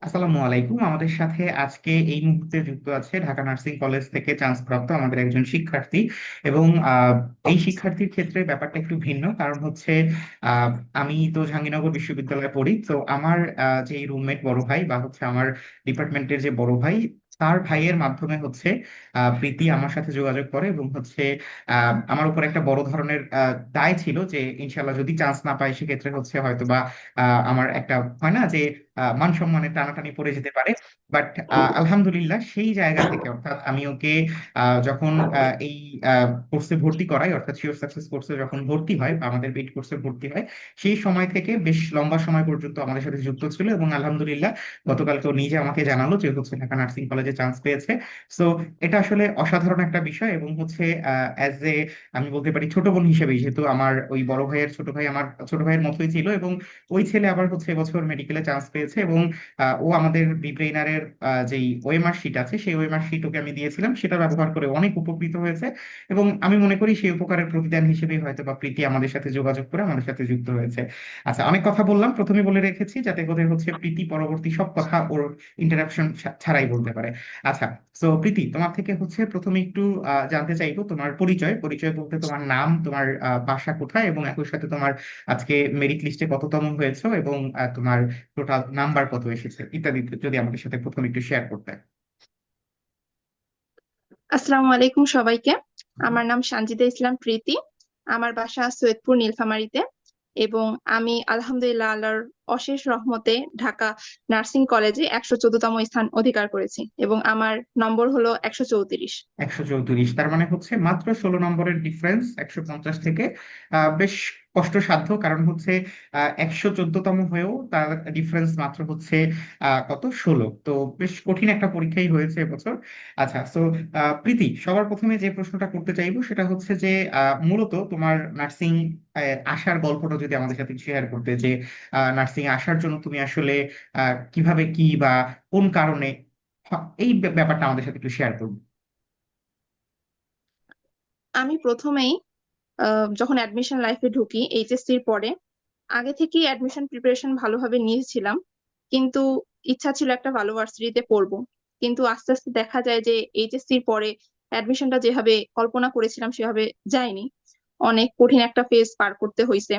আসসালামু আলাইকুম। আমাদের সাথে আজকে এই মুহূর্তে যুক্ত আছে ঢাকা নার্সিং কলেজ থেকে চান্স প্রাপ্ত আমাদের একজন শিক্ষার্থী। এবং এই শিক্ষার্থীর ক্ষেত্রে ব্যাপারটা একটু ভিন্ন, কারণ হচ্ছে আহ, আমি তো জাহাঙ্গীরনগর বিশ্ববিদ্যালয়ে পড়ি। তো আমার যে রুমমেট বড় ভাই বা হচ্ছে আমার ডিপার্টমেন্টের যে বড় ভাই, তার ভাইয়ের মাধ্যমে হচ্ছে প্রীতি আমার সাথে যোগাযোগ করে এবং হচ্ছে আমার উপর একটা বড় ধরনের দায় ছিল যে ইনশাল্লাহ যদি চান্স না পাই সেক্ষেত্রে হচ্ছে হয়তো বা আমার একটা হয় না যে মান সম্মানের টানাটানি পড়ে যেতে পারে। বাট আলহামদুলিল্লাহ সেই জায়গা থেকে, অর্থাৎ আমি ওকে যখন এই কোর্সে ভর্তি করাই, অর্থাৎ শিওর সাকসেস কোর্সে যখন ভর্তি হয় বা আমাদের পেইড কোর্সে ভর্তি হয়, সেই সময় থেকে বেশ লম্বা সময় পর্যন্ত আমাদের সাথে যুক্ত ছিল। এবং আলহামদুলিল্লাহ গতকালকে ও নিজে আমাকে জানালো যে হচ্ছে ঢাকা নার্সিং কলেজে চান্স পেয়েছে। সো এটা আসলে অসাধারণ একটা বিষয়। এবং হচ্ছে অ্যাজ এ আমি বলতে পারি ছোট বোন হিসেবে, যেহেতু আমার ওই বড় ভাইয়ের ছোট ভাই আমার ছোট ভাইয়ের মতোই ছিল, এবং ওই ছেলে আবার হচ্ছে এবছর মেডিকেলে চান্স পেয়েছে। এবং ও আমাদের বিব্রেইনারের যেই ওএমআর শিট আছে, সেই ওএমআর শিট ওকে আমি দিয়েছিলাম, সেটা ব্যবহার করে অনেক উপকৃত হয়েছে। এবং আমি মনে করি সেই উপকারের প্রতিদান হিসেবেই হয়তো বা প্রীতি আমাদের সাথে যোগাযোগ করে আমাদের সাথে যুক্ত হয়েছে। আচ্ছা, অনেক কথা বললাম, প্রথমে বলে রেখেছি যাতে করে হচ্ছে প্রীতি পরবর্তী সব কথা ওর ইন্টারাপশন ছাড়াই বলতে পারে। আচ্ছা, তো প্রীতি, তোমার থেকে হচ্ছে প্রথমে একটু জানতে চাইবো তোমার পরিচয়। পরিচয় বলতে তোমার নাম, তোমার বাসা কোথায়, এবং একই সাথে তোমার আজকে মেরিট লিস্টে কততম হয়েছে, এবং তোমার টোটাল নাম্বার কত এসেছে ইত্যাদি যদি আমাদের সাথে প্রথমে একটু শেয়ার করতে। আসসালামু আলাইকুম সবাইকে। আমার নাম সানজিদা ইসলাম প্রীতি। আমার বাসা সৈয়দপুর নীলফামারীতে। এবং আমি আলহামদুলিল্লাহ আল্লাহর অশেষ রহমতে ঢাকা নার্সিং কলেজে 114তম স্থান অধিকার করেছি এবং আমার নম্বর হলো 134। 134, তার মানে হচ্ছে মাত্র 16 নম্বরের ডিফারেন্স 150 থেকে। বেশ কষ্টসাধ্য, কারণ হচ্ছে 114তম হয়েও তার ডিফারেন্স মাত্র হচ্ছে কত, 16। তো বেশ কঠিন একটা পরীক্ষাই হয়েছে এবছর। আচ্ছা, তো প্রীতি, সবার প্রথমে যে প্রশ্নটা করতে চাইবো সেটা হচ্ছে যে মূলত তোমার নার্সিং আসার গল্পটা যদি আমাদের সাথে শেয়ার করতে, যে নার্সিং আসার জন্য তুমি আসলে কিভাবে কি বা কোন কারণে, এই ব্যাপারটা আমাদের সাথে একটু শেয়ার করবে। আমি প্রথমেই যখন অ্যাডমিশন লাইফে ঢুকি এইচএসসির পরে, আগে থেকেই অ্যাডমিশন প্রিপারেশন ভালোভাবে নিয়েছিলাম। কিন্তু ইচ্ছা ছিল একটা ভালো ভার্সিটিতে পড়বো। কিন্তু আস্তে আস্তে দেখা যায় যে এইচএসসির পরে অ্যাডমিশনটা যেভাবে কল্পনা করেছিলাম সেভাবে যায়নি। অনেক কঠিন একটা ফেজ পার করতে হয়েছে।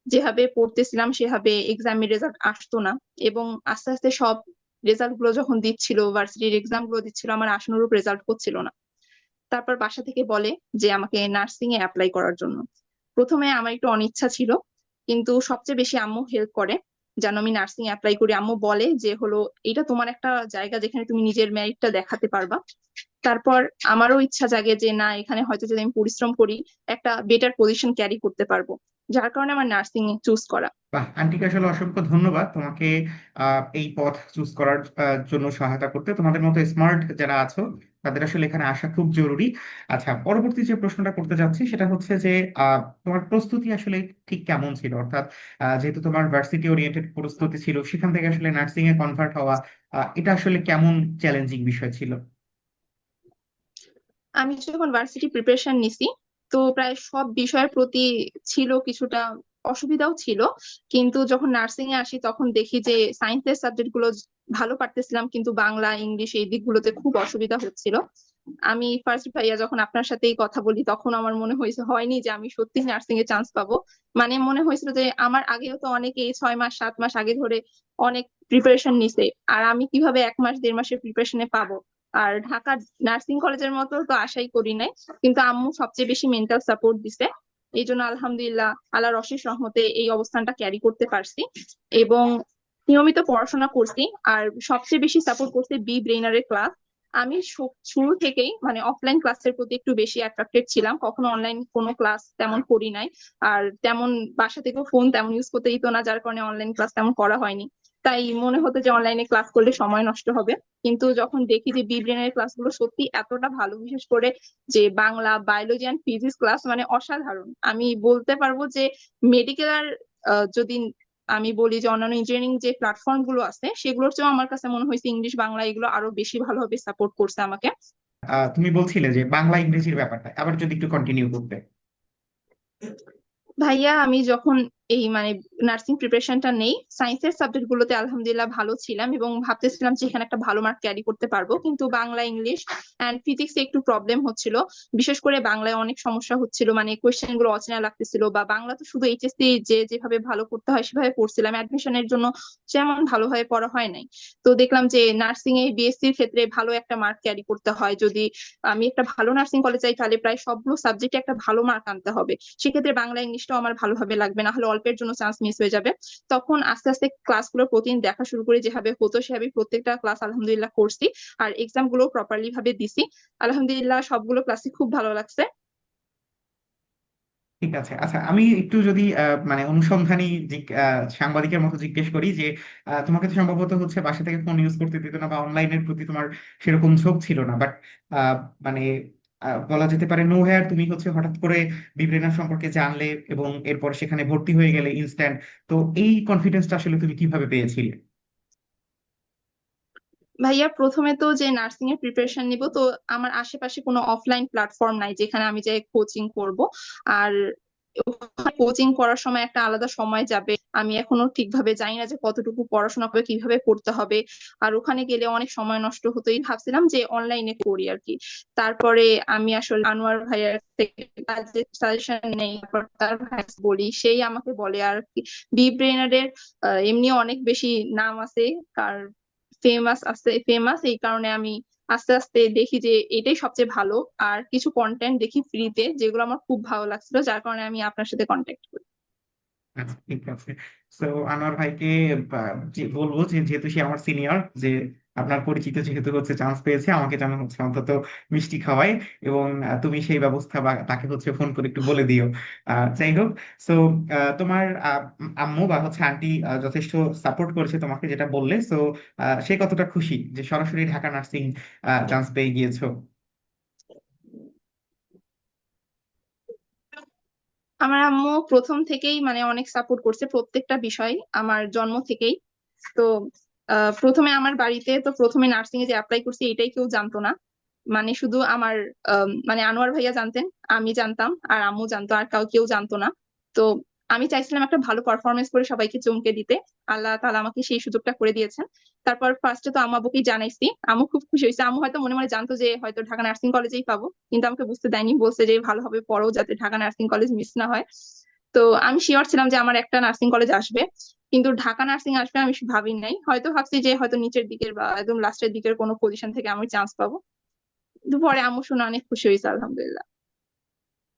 যেভাবে পড়তেছিলাম সেভাবে এক্সামের রেজাল্ট আসতো না। এবং আস্তে আস্তে সব রেজাল্ট গুলো যখন দিচ্ছিল, ভার্সিটির এক্সাম গুলো দিচ্ছিল, আমার আশানুরূপ রেজাল্ট হচ্ছিল না। তারপর বাসা থেকে বলে যে আমাকে নার্সিং এ অ্যাপ্লাই করার জন্য। প্রথমে আমার একটু অনিচ্ছা ছিল, কিন্তু সবচেয়ে বেশি আম্মু হেল্প করে যেন আমি নার্সিং অ্যাপ্লাই করি। আম্মু বলে যে হলো এটা তোমার একটা জায়গা যেখানে তুমি নিজের মেরিটটা দেখাতে পারবা। তারপর আমারও ইচ্ছা জাগে যে না, এখানে হয়তো যদি আমি পরিশ্রম করি একটা বেটার পজিশন ক্যারি করতে পারবো। যার কারণে আমার নার্সিং এ চুজ করা। বাহ, আন্টিকে আসলে অসংখ্য ধন্যবাদ তোমাকে এই পথ চুজ করার জন্য সহায়তা করতে। তোমাদের মতো স্মার্ট যারা আছো তাদের আসলে এখানে আসা খুব জরুরি। আচ্ছা, পরবর্তী যে প্রশ্নটা করতে যাচ্ছি সেটা হচ্ছে যে তোমার প্রস্তুতি আসলে ঠিক কেমন ছিল, অর্থাৎ যেহেতু তোমার ভার্সিটি ওরিয়েন্টেড প্রস্তুতি ছিল, সেখান থেকে আসলে নার্সিং এ কনভার্ট হওয়া, এটা আসলে কেমন চ্যালেঞ্জিং বিষয় ছিল? আমি যখন ভার্সিটি প্রিপারেশন নিছি, তো প্রায় সব বিষয়ের প্রতি ছিল কিছুটা অসুবিধাও ছিল। কিন্তু যখন নার্সিং এ আসি তখন দেখি যে সায়েন্সের সাবজেক্ট গুলো ভালো পারতেছিলাম, কিন্তু বাংলা ইংলিশ এই দিকগুলোতে খুব অসুবিধা হচ্ছিল। আমি ফার্স্ট ভাইয়া যখন আপনার সাথে এই কথা বলি তখন আমার মনে হয়েছে হয়নি যে আমি সত্যি নার্সিং এ চান্স পাবো। মানে মনে হয়েছিল যে আমার আগেও তো অনেকে 6 মাস 7 মাস আগে ধরে অনেক প্রিপারেশন নিছে, আর আমি কিভাবে 1 মাস 1.5 মাসের প্রিপারেশনে পাবো। আর ঢাকার নার্সিং কলেজের মতো তো আশাই করি নাই। কিন্তু আম্মু সবচেয়ে বেশি মেন্টাল সাপোর্ট দিছে। এই জন্য আলহামদুলিল্লাহ আল্লাহর অশেষ রহমতে এই অবস্থানটা ক্যারি করতে পারছি। এবং নিয়মিত পড়াশোনা করছি। আর সবচেয়ে বেশি সাপোর্ট করছে বি ব্রেইনারের ক্লাস। আমি শুরু থেকেই মানে অফলাইন ক্লাসের প্রতি একটু বেশি অ্যাট্রাক্টেড ছিলাম, কখনো অনলাইন কোনো ক্লাস তেমন করি নাই। আর তেমন বাসা থেকেও ফোন তেমন ইউজ করতে দিত না, যার কারণে অনলাইন ক্লাস তেমন করা হয়নি। তাই মনে হতো যে অনলাইনে ক্লাস করলে সময় নষ্ট হবে। কিন্তু যখন দেখি যে বি ব্রেনের ক্লাসগুলো সত্যি এতটা ভালো, বিশেষ করে যে Bangla biology and physics class মানে অসাধারণ। আমি বলতে পারবো যে মেডিকেল আর যদি আমি বলি যে অন্যান্য ইঞ্জিনিয়ারিং যে প্ল্যাটফর্ম গুলো আছে সেগুলোর চেয়েও আমার কাছে মনে হয়েছে ইংলিশ বাংলা এগুলো আরো বেশি ভালোভাবে সাপোর্ট করছে আমাকে। তুমি বলছিলে যে বাংলা ইংরেজির ব্যাপারটা আবার যদি একটু কন্টিনিউ করতে। ভাইয়া আমি যখন এই মানে নার্সিং প্রিপারেশনটা নেই, সায়েন্সের সাবজেক্ট গুলোতে আলহামদুলিল্লাহ ভালো ছিলাম এবং ভাবতেছিলাম যে এখানে একটা ভালো মার্ক ক্যারি করতে পারবো, কিন্তু বাংলা, ইংলিশ অ্যান্ড ফিজিক্সে একটু প্রবলেম হচ্ছিল। বিশেষ করে বাংলায় অনেক সমস্যা হচ্ছিল, মানে কোয়েশ্চেন গুলো অচেনা লাগতেছিল, বা বাংলা তো শুধু এইচএসসি যে যেভাবে ভালো করতে হয় সেভাবে পড়ছিলাম, অ্যাডমিশনের জন্য যেমন ভালোভাবে পড়া হয় নাই। তো দেখলাম যে নার্সিং এ বিএসসির ক্ষেত্রে ভালো একটা মার্ক ক্যারি করতে হয়। যদি আমি একটা ভালো নার্সিং কলেজ চাই তাহলে প্রায় সবগুলো সাবজেক্টে একটা ভালো মার্ক আনতে হবে। সেক্ষেত্রে বাংলা, ইংলিশটাও আমার ভালোভাবে লাগবে, না হলে অল্পের জন্য চান্স মিস হয়ে যাবে। তখন আস্তে আস্তে ক্লাসগুলো প্রতিদিন দেখা শুরু করি, যেভাবে হতো সেভাবে প্রত্যেকটা ক্লাস আলহামদুলিল্লাহ করছি। আর এক্সাম গুলো প্রপারলি ভাবে দিছি, আলহামদুলিল্লাহ সবগুলো ক্লাসই খুব ভালো লাগছে। ঠিক আছে। আচ্ছা, আমি একটু যদি মানে অনুসন্ধানী সাংবাদিকের মতো জিজ্ঞেস করি যে তোমাকে তো সম্ভবত হচ্ছে বাসা থেকে ফোন ইউজ করতে দিত না বা অনলাইনের প্রতি তোমার সেরকম ঝোঁক ছিল না, বাট মানে বলা যেতে পারে নো হেয়ার তুমি হচ্ছে হঠাৎ করে বিব্রেনার সম্পর্কে জানলে এবং এরপর সেখানে ভর্তি হয়ে গেলে ইনস্ট্যান্ট। তো এই কনফিডেন্সটা আসলে তুমি কিভাবে পেয়েছিলে? ভাইয়া, প্রথমে তো যে নার্সিং এর প্রিপারেশন নিব, তো আমার আশেপাশে কোনো অফলাইন প্ল্যাটফর্ম নাই যেখানে আমি যাই কোচিং করব। আর কোচিং করার সময় একটা আলাদা সময় যাবে, আমি এখনো ঠিকভাবে জানি না যে কতটুকু পড়াশোনা করে কিভাবে করতে হবে। আর ওখানে গেলে অনেক সময় নষ্ট হতোই, ভাবছিলাম যে অনলাইনে করি আর কি। তারপরে আমি আসলে আনোয়ার ভাইয়ার থেকে সাজেশন নেই, তারপর তার ভাই বলি, সেই আমাকে বলে আর কি। বি ব্রেনারের এমনি অনেক বেশি নাম আছে, কার ফেমাস আছে, ফেমাস এই কারণে আমি আস্তে আস্তে দেখি যে এটাই সবচেয়ে ভালো। আর কিছু কন্টেন্ট দেখি ফ্রিতে যেগুলো আমার খুব ভালো লাগছিল, যার কারণে আমি আপনার সাথে কন্ট্যাক্ট করি। আচ্ছা, ঠিক আছে। তো আনোয়ার ভাইকে বলবো যে যেহেতু সে আমার সিনিয়র, যে আপনার পরিচিত যেহেতু হচ্ছে চান্স পেয়েছে, আমাকে যেন হচ্ছে অন্তত মিষ্টি খাওয়ায়। এবং তুমি সেই ব্যবস্থা বা তাকে হচ্ছে ফোন করে একটু বলে দিও। যাই হোক। সো তোমার আম্মু বা হচ্ছে আন্টি যথেষ্ট সাপোর্ট করেছে তোমাকে, যেটা বললে। সো সে কতটা খুশি যে সরাসরি ঢাকা নার্সিং চান্স পেয়ে গিয়েছো? আমার আম্মু প্রথম থেকেই মানে অনেক সাপোর্ট করছে প্রত্যেকটা বিষয়, আমার জন্ম থেকেই। তো প্রথমে আমার বাড়িতে তো প্রথমে নার্সিং এ যে অ্যাপ্লাই করছি এটাই কেউ জানতো না। মানে শুধু আমার মানে আনোয়ার ভাইয়া জানতেন, আমি জানতাম, আর আম্মু জানতো, আর কেউ জানতো না। তো আমি চাইছিলাম একটা ভালো পারফরমেন্স করে সবাইকে চমকে দিতে। আল্লাহ তাআলা আমাকে সেই সুযোগটা করে দিয়েছেন। তারপর ফার্স্টে তো আম্মু আব্বুকেই জানাইছি, আম্মু খুব খুশি হয়েছে। আম্মু হয়তো মনে মনে জানতো যে হয়তো ঢাকা নার্সিং কলেজেই পাবো, কিন্তু আমাকে বুঝতে দেয়নি, বলছে যে ভালোভাবে পড়ো যাতে ঢাকা নার্সিং কলেজ মিস না হয়। তো আমি শিওর ছিলাম যে আমার একটা নার্সিং কলেজ আসবে, কিন্তু ঢাকা নার্সিং আসবে আমি ভাবি নাই। হয়তো ভাবছি যে হয়তো নিচের দিকের বা একদম লাস্টের দিকের কোনো পজিশন থেকে আমি চান্স পাবো। কিন্তু পরে আম্মু শুনে অনেক খুশি হয়েছে আলহামদুলিল্লাহ।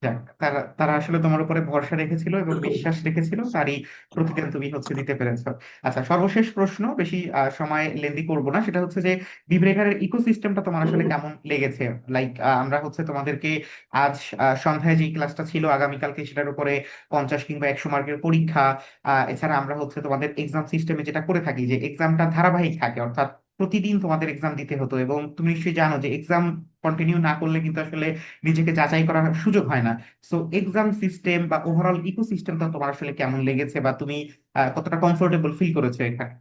যাক, তারা তারা আসলে তোমার উপরে ভরসা রেখেছিল এবং বিশ্বাস রেখেছিল, তারই প্রতিদান তুমি হচ্ছে দিতে পেরেছো। আচ্ছা, সর্বশেষ প্রশ্ন, বেশি সময় লেন্দি করব না, সেটা হচ্ছে যে বিব্রেকারের ইকোসিস্টেমটা তোমার আসলে কেমন লেগেছে? লাইক আমরা হচ্ছে তোমাদেরকে আজ সন্ধ্যায় যে ক্লাসটা ছিল, আগামীকালকে সেটার উপরে 50 কিংবা 100 মার্কের পরীক্ষা। এছাড়া আমরা হচ্ছে তোমাদের এক্সাম সিস্টেমে যেটা করে থাকি যে এক্সামটা ধারাবাহিক থাকে, অর্থাৎ প্রতিদিন তোমাদের এক্সাম দিতে হতো। এবং তুমি নিশ্চয়ই জানো যে এক্সাম কন্টিনিউ না করলে কিন্তু আসলে নিজেকে যাচাই করার সুযোগ হয় না। সো এক্সাম সিস্টেম বা ওভারঅল ইকোসিস্টেমটা তোমার আসলে কেমন লেগেছে, বা তুমি কতটা কমফোর্টেবল ফিল করেছো এখানে?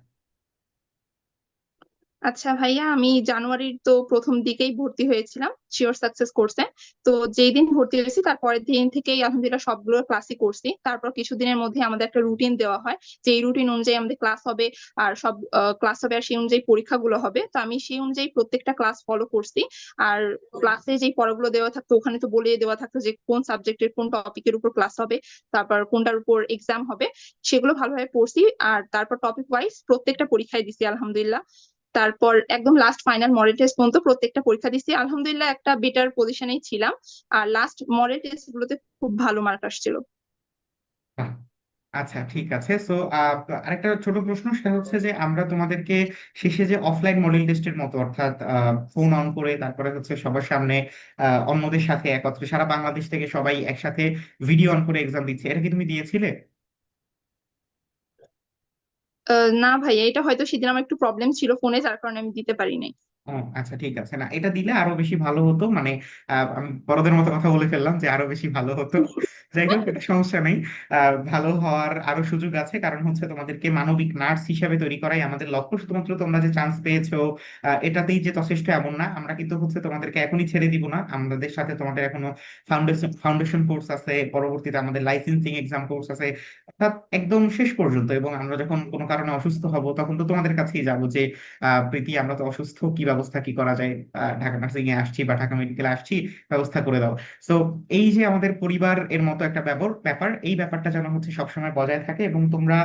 আচ্ছা ভাইয়া, আমি জানুয়ারির তো প্রথম দিকেই ভর্তি হয়েছিলাম শিওর সাকসেস কোর্সে। তো যেই দিন ভর্তি হয়েছি তার পরের দিন থেকেই আলহামদুলিল্লাহ সবগুলো ক্লাসই করছি। তারপর কিছুদিনের মধ্যে আমাদের একটা রুটিন দেওয়া হয়, যে এই রুটিন অনুযায়ী আমাদের ক্লাস হবে, আর সব ক্লাস হবে, আর সেই অনুযায়ী পরীক্ষাগুলো হবে। তো আমি সেই অনুযায়ী প্রত্যেকটা ক্লাস ফলো করছি। আর ক্লাসে যেই পড়াগুলো দেওয়া থাকতো ওখানে তো বলে দেওয়া থাকতো যে কোন সাবজেক্টের কোন টপিকের উপর ক্লাস হবে, তারপর কোনটার উপর এক্সাম হবে। সেগুলো ভালোভাবে পড়ছি। আর তারপর টপিক ওয়াইজ প্রত্যেকটা পরীক্ষায় দিছি আলহামদুলিল্লাহ। তারপর একদম লাস্ট ফাইনাল মডেল টেস্ট পর্যন্ত প্রত্যেকটা পরীক্ষা দিচ্ছি, আলহামদুলিল্লাহ একটা বেটার পজিশনেই ছিলাম। আর লাস্ট মডেল টেস্ট গুলোতে খুব ভালো মার্ক আসছিল। বাহ, আচ্ছা, ঠিক আছে। সো আরেকটা ছোট প্রশ্ন, সেটা হচ্ছে যে আমরা তোমাদেরকে শেষে যে অফলাইন মডেল টেস্টের মতো, অর্থাৎ ফোন অন করে তারপরে হচ্ছে সবার সামনে অন্যদের সাথে একত্রে সারা বাংলাদেশ থেকে সবাই একসাথে ভিডিও অন করে এক্সাম দিচ্ছে, এটা কি তুমি দিয়েছিলে? না ভাইয়া, এটা হয়তো সেদিন আমার একটু প্রবলেম ছিল ফোনে, যার কারণে আমি দিতে পারি নাই। ও আচ্ছা, ঠিক আছে। না, এটা দিলে আরো বেশি ভালো হতো, মানে আমি বড়দের মতো কথা বলে ফেললাম যে আরো বেশি ভালো হতো। যাই হোক, এটা সমস্যা নেই। ভালো হওয়ার আরো সুযোগ আছে, কারণ হচ্ছে তোমাদেরকে মানবিক নার্স হিসেবে তৈরি করাই আমাদের লক্ষ্য। শুধুমাত্র তোমরা যে চান্স পেয়েছো এটাতেই যে যথেষ্ট এমন না। আমরা কিন্তু হচ্ছে তোমাদেরকে এখনই ছেড়ে দিব না, আমাদের সাথে তোমাদের এখনো ফাউন্ডেশন কোর্স আছে, পরবর্তীতে আমাদের লাইসেন্সিং এক্সাম কোর্স আছে, অর্থাৎ একদম শেষ পর্যন্ত। এবং আমরা যখন কোনো কারণে অসুস্থ হব তখন তো তোমাদের কাছেই যাবো যে প্রীতি, আমরা তো অসুস্থ, কি ব্যবস্থা কি করা যায়, ঢাকা নার্সিং এ আসছি বা ঢাকা মেডিকেলে আসছি, ব্যবস্থা করে দাও। তো এই যে আমাদের পরিবার এর মতো একটা ব্যাপার, এই ব্যাপারটা যেন হচ্ছে সবসময় বজায় থাকে, এবং তোমরা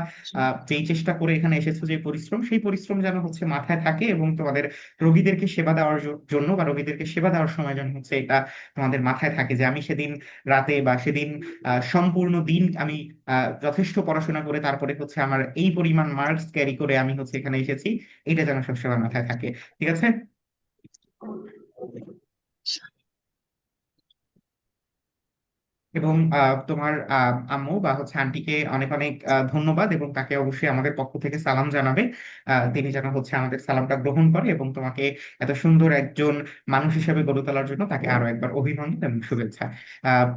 যেই চেষ্টা করে এখানে এসেছো, যে পরিশ্রম, সেই পরিশ্রম যেন হচ্ছে মাথায় থাকে, এবং তোমাদের রোগীদেরকে সেবা দেওয়ার জন্য বা রোগীদেরকে সেবা দেওয়ার সময় যেন হচ্ছে এটা তোমাদের মাথায় থাকে যে আমি সেদিন রাতে বা সেদিন সম্পূর্ণ দিন আমি যথেষ্ট পড়াশোনা করে তারপরে হচ্ছে আমার এই পরিমাণ মার্কস ক্যারি করে আমি হচ্ছে এখানে এসেছি। এটা যেন সবসময় মাথায় থাকে। ঠিক আছে? এবং তোমার আম্মু বা হচ্ছে আন্টিকে অনেক অনেক ধন্যবাদ, এবং তাকে অবশ্যই আমাদের পক্ষ থেকে সালাম জানাবে। তিনি যেন হচ্ছে আমাদের সালামটা গ্রহণ করে, এবং তোমাকে এত সুন্দর একজন মানুষ হিসেবে গড়ে তোলার জন্য তাকে আরো একবার অভিনন্দন এবং শুভেচ্ছা।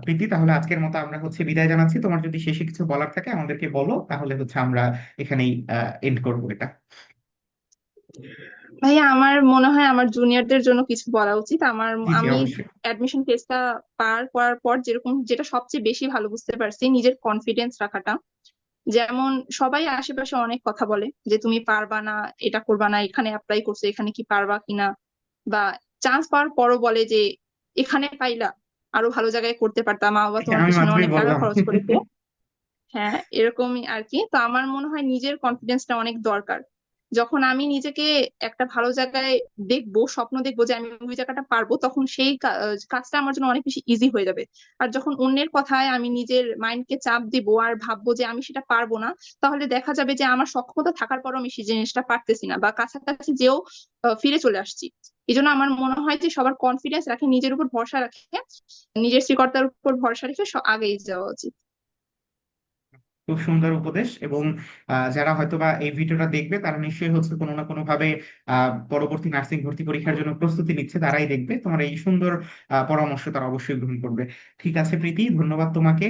প্রীতি, তাহলে আজকের মতো আমরা হচ্ছে বিদায় জানাচ্ছি। তোমার যদি শেষে কিছু বলার থাকে আমাদেরকে বলো, তাহলে হচ্ছে আমরা এখানেই এন্ড করবো এটা। ভাইয়া, আমার মনে হয় আমার জুনিয়রদের জন্য কিছু বলা উচিত। জি জি, আমি অবশ্যই। অ্যাডমিশন টেস্টটা পার করার পর যেটা সবচেয়ে বেশি ভালো বুঝতে পারছি, নিজের কনফিডেন্স রাখাটা। যেমন সবাই আশেপাশে অনেক কথা বলে যে তুমি পারবা না, এটা করবা না, এখানে অ্যাপ্লাই করছো, এখানে কি পারবা কিনা, বা চান্স পাওয়ার পরও বলে যে এখানে পাইলা, আরো ভালো জায়গায় করতে পারতাম, মা বাবা তোমার আমি পিছনে মাত্রই অনেক টাকা বললাম। খরচ করেছে। হ্যাঁ, এরকমই আর কি। তো আমার মনে হয় নিজের কনফিডেন্সটা অনেক দরকার। যখন আমি নিজেকে একটা ভালো জায়গায় দেখবো, স্বপ্ন দেখবো যে আমি ওই জায়গাটা পারবো, তখন সেই কাজটা আমার জন্য অনেক বেশি ইজি হয়ে যাবে। আর যখন অন্যের কথায় আমি নিজের মাইন্ডকে চাপ দিব আর ভাববো যে আমি সেটা পারবো না, তাহলে দেখা যাবে যে আমার সক্ষমতা থাকার পরও আমি সেই জিনিসটা পারতেছি না, বা কাছাকাছি যেও ফিরে চলে আসছি। এই জন্য আমার মনে হয় যে সবার কনফিডেন্স রাখে, নিজের উপর ভরসা রাখে, নিজের সৃষ্টিকর্তার উপর ভরসা রেখে আগেই যাওয়া উচিত। খুব সুন্দর উপদেশ। এবং যারা হয়তোবা এই ভিডিওটা দেখবে তারা নিশ্চয়ই হচ্ছে কোনো না কোনো ভাবে পরবর্তী নার্সিং ভর্তি পরীক্ষার জন্য প্রস্তুতি নিচ্ছে, তারাই দেখবে তোমার এই সুন্দর পরামর্শ, তারা অবশ্যই গ্রহণ করবে। ঠিক আছে প্রীতি, ধন্যবাদ তোমাকে।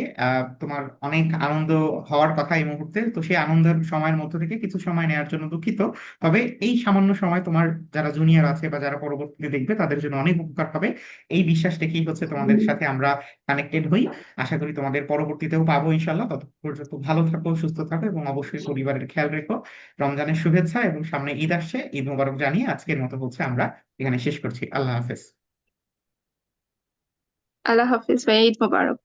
তোমার অনেক আনন্দ হওয়ার কথা এই মুহূর্তে, তো সেই আনন্দের সময়ের মধ্যে থেকে কিছু সময় নেওয়ার জন্য দুঃখিত। তবে এই সামান্য সময় তোমার যারা জুনিয়র আছে বা যারা পরবর্তীতে দেখবে তাদের জন্য অনেক উপকার হবে। এই বিশ্বাস রেখেই হচ্ছে তোমাদের সাথে আমরা কানেক্টেড হই। আশা করি তোমাদের পরবর্তীতেও পাবো ইনশাল্লাহ। তত পর্যন্ত ভালো থাকো, সুস্থ থাকো, এবং অবশ্যই পরিবারের খেয়াল রেখো। রমজানের শুভেচ্ছা, এবং সামনে ঈদ আসছে, ঈদ মোবারক জানিয়ে আজকের মতো হচ্ছে আমরা এখানে শেষ করছি। আল্লাহ হাফেজ। আল্লাহ হাফিজ ভাই, ঈদ মোবারক।